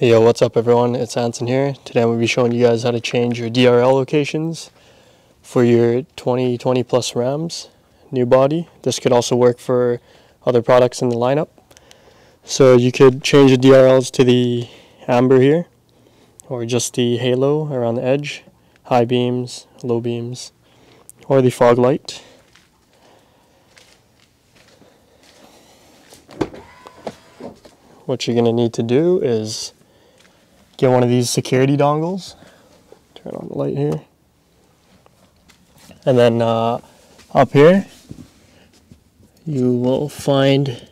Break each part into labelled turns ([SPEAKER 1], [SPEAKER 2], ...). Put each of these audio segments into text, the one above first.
[SPEAKER 1] Hey yo, what's up everyone? It's Anson here. Today I'm going to be showing you guys how to change your DRL locations for your 2020 plus Rams new body. This could also work for other products in the lineup. So you could change the DRLs to the amber here, or just the halo around the edge, high beams, low beams, or the fog light. What you're going to need to do is get one of these security dongles, turn on the light here, and then up here you will find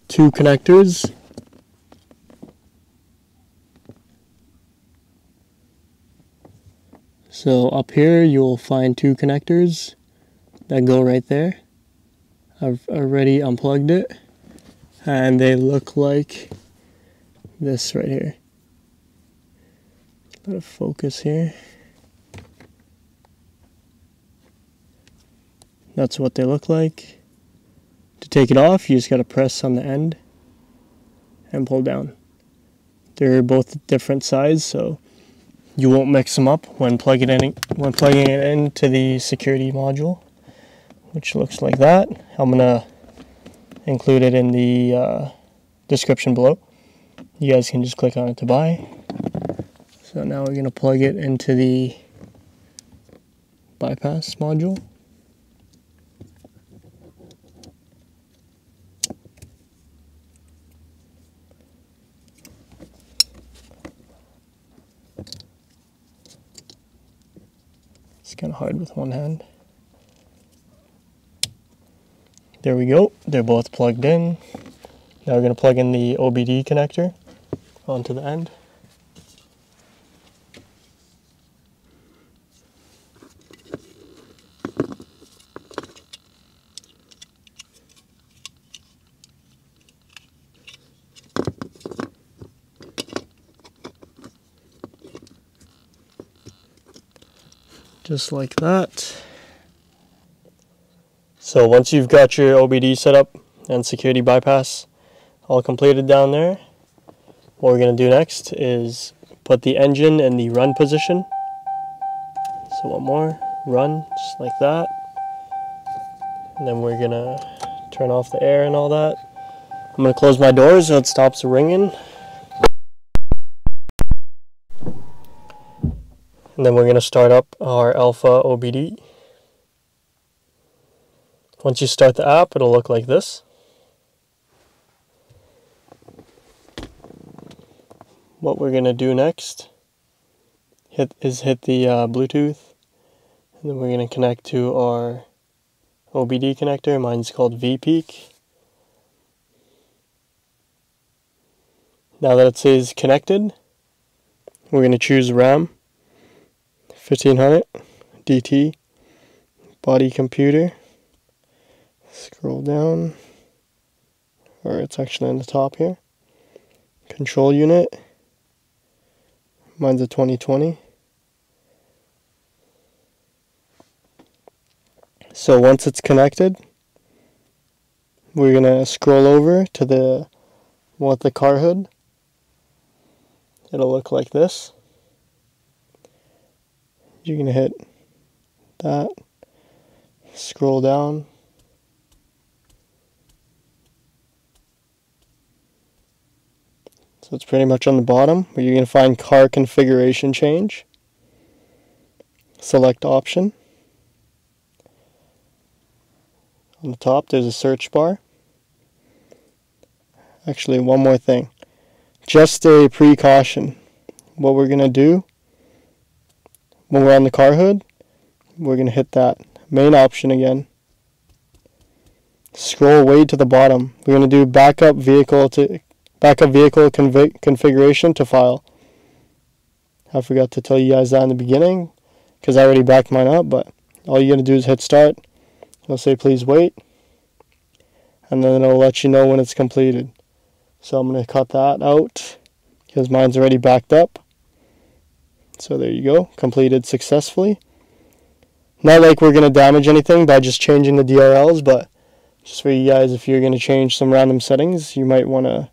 [SPEAKER 1] two connectors. So up here you'll find two connectors that go right there. I've already unplugged it and they look like this right here. Let it focus here. That's what they look like. To take it off, you just gotta press on the end and pull down. They're both different size, so you won't mix them up when plugging it into the security module, which looks like that. I'm gonna include it in the description below. You guys can just click on it to buy. So now we're going to plug it into the bypass module. It's kind of hard with one hand. There we go. They're both plugged in. Now we're going to plug in the OBD connector onto the end. Just like that. So once you've got your OBD set up and security bypass all completed down there, what we're going to do next is put the engine in the run position. So one more, run, just like that. And then we're going to turn off the air and all that. I'm going to close my doors so it stops ringing. And then we're going to start up our ALFA OBD. Once you start the app, it'll look like this. What we're going to do next is hit the Bluetooth, and then we're going to connect to our OBD connector. Mine's called VPeak. Now that it says connected, we're going to choose RAM 1500 DT body computer. Scroll down, or it's actually on the top here. Control unit. Mine's a 2020. So once it's connected, we're gonna scroll over to the one with the car hood. It'll look like this. You're gonna hit that, scroll down, so it's pretty much on the bottom where you're gonna find car configuration change. Select option. On the top there's a search bar. Actually, one more thing, just a precaution. What we're gonna do when we're on the car hood, we're going to hit that main option again. Scroll way to the bottom. We're going to do backup vehicle configuration to file. I forgot to tell you guys that in the beginning because I already backed mine up, but all you're going to do is hit start. It'll say please wait, and then it'll let you know when it's completed. So I'm going to cut that out because mine's already backed up. So there you go, completed successfully. Not like we're going to damage anything by just changing the DRLs, but just for you guys, if you're going to change some random settings, you might want to,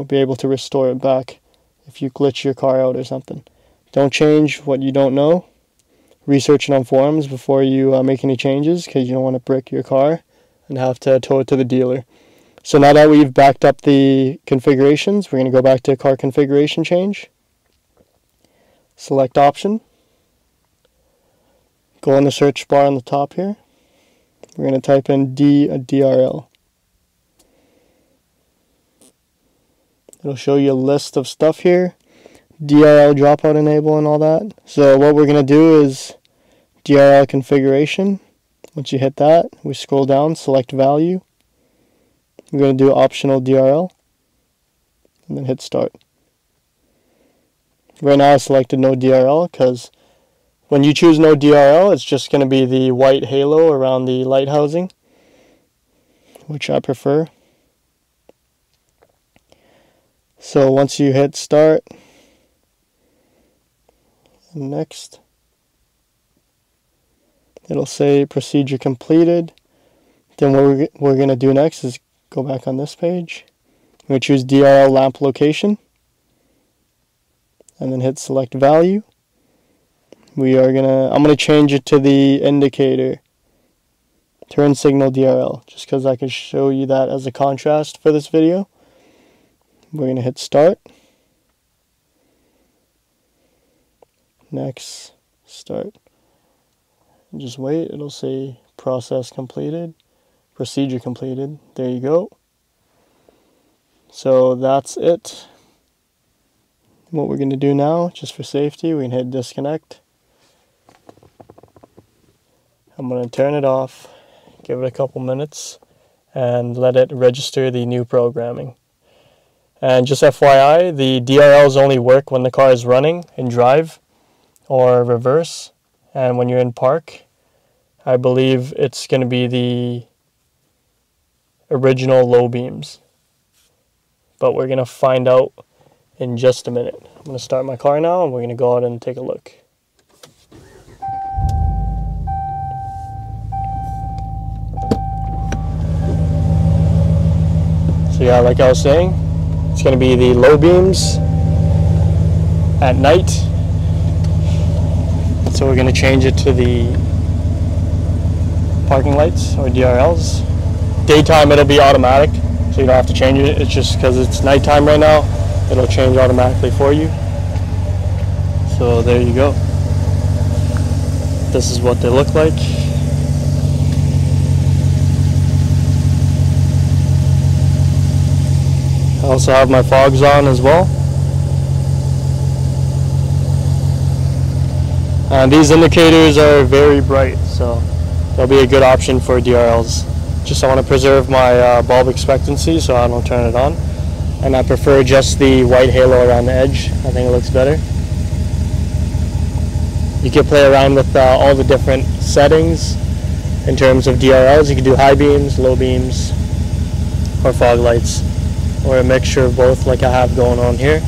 [SPEAKER 1] be able to restore it back if you glitch your car out or something. Don't change what you don't know. Research it on forums before you make any changes, because you don't want to brick your car and have to tow it to the dealer. So now that we've backed up the configurations, we're going to go back to car configuration change. Select option. Go in the search bar on the top here. We're going to type in DRL. It'll show you a list of stuff here. DRL dropout enable and all that. So what we're going to do is DRL configuration. Once you hit that, we scroll down, select value. We're going to do optional DRL and then hit start. Right now I selected no DRL because when you choose no DRL, it's just going to be the white halo around the light housing, which I prefer. So once you hit start, next, it'll say procedure completed. Then what we're going to do next is go back on this page. We're going to choose DRL lamp location and then hit select value. I'm going to change it to the indicator turn signal DRL, just because I can show you that as a contrast for this video. We're going to hit start. Next, start. And just wait, it'll say process completed, procedure completed. There you go. So that's it. What we're going to do now, just for safety, we can hit disconnect. I'm going to turn it off, give it a couple minutes, and let it register the new programming. And just FYI, the DRLs only work when the car is running in drive or reverse. And when you're in park, I believe it's going to be the original low beams. But we're going to find out in just a minute. I'm going to start my car now and we're going to go out and take a look. So yeah, like I was saying, it's going to be the low beams at night. So we're going to change it to the parking lights or DRLs. Daytime it'll be automatic, so you don't have to change it. It's just because it's nighttime right now, it'll change automatically for you. So there you go. This is what they look like. I also have my fogs on as well. And these indicators are very bright, so they'll be a good option for DRLs. Just I want to preserve my bulb expectancy so I don't turn it on. And I prefer just the white halo around the edge. I think it looks better. You can play around with all the different settings in terms of DRLs. You can do high beams, low beams, or fog lights, or a mixture of both like I have going on here.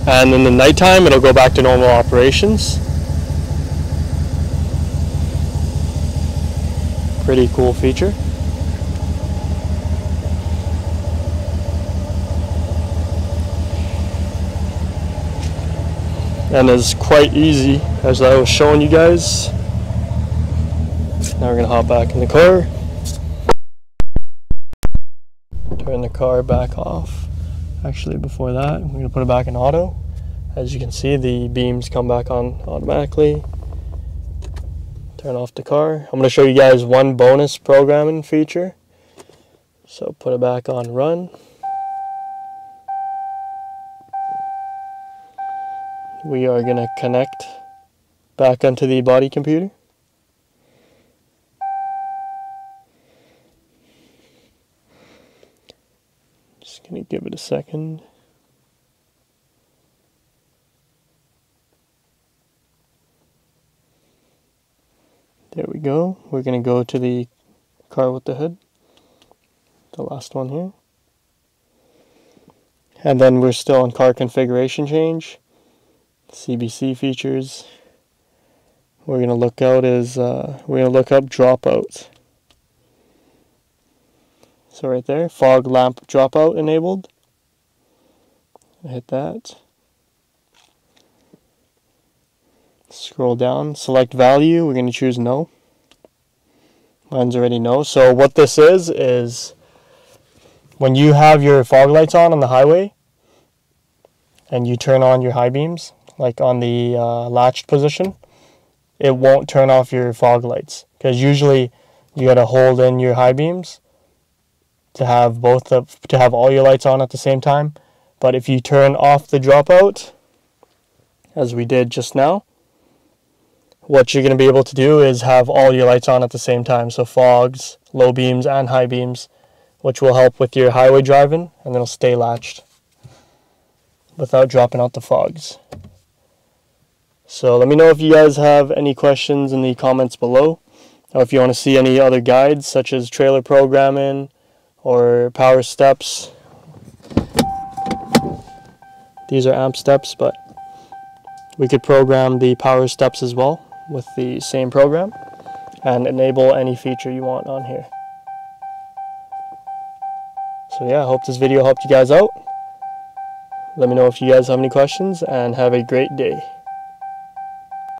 [SPEAKER 1] And in the nighttime it'll go back to normal operations. Pretty cool feature. And it's quite easy, as I was showing you guys. Now we're going to hop back in the car. Turn the car back off. Actually, before that, we're going to put it back in auto. As you can see, the beams come back on automatically. Turn off the car. I'm going to show you guys one bonus programming feature. So put it back on run. We are going to connect back onto the body computer. Just going to give it a second. There we go. We're going to go to the car with the hood. The last one here. And then we're still on car configuration change. CBC features. We're going to look out is we're going to look up dropouts. So right there, fog lamp dropout enabled. Hit that. Scroll down, select value. We're going to choose no. Mine's already no. So what this is when you have your fog lights on the highway and you turn on your high beams, like on the latched position, it won't turn off your fog lights, because usually you got to hold in your high beams to have all your lights on at the same time. But if you turn off the dropout, as we did just now, what you're going to be able to do is have all your lights on at the same time. So fogs, low beams, and high beams, which will help with your highway driving, and it'll stay latched without dropping out the fogs. So let me know if you guys have any questions in the comments below, or if you want to see any other guides such as trailer programming or power steps. These are amp steps, but we could program the power steps as well with the same program and enable any feature you want on here. So yeah, I hope this video helped you guys out. Let me know if you guys have any questions, and have a great day.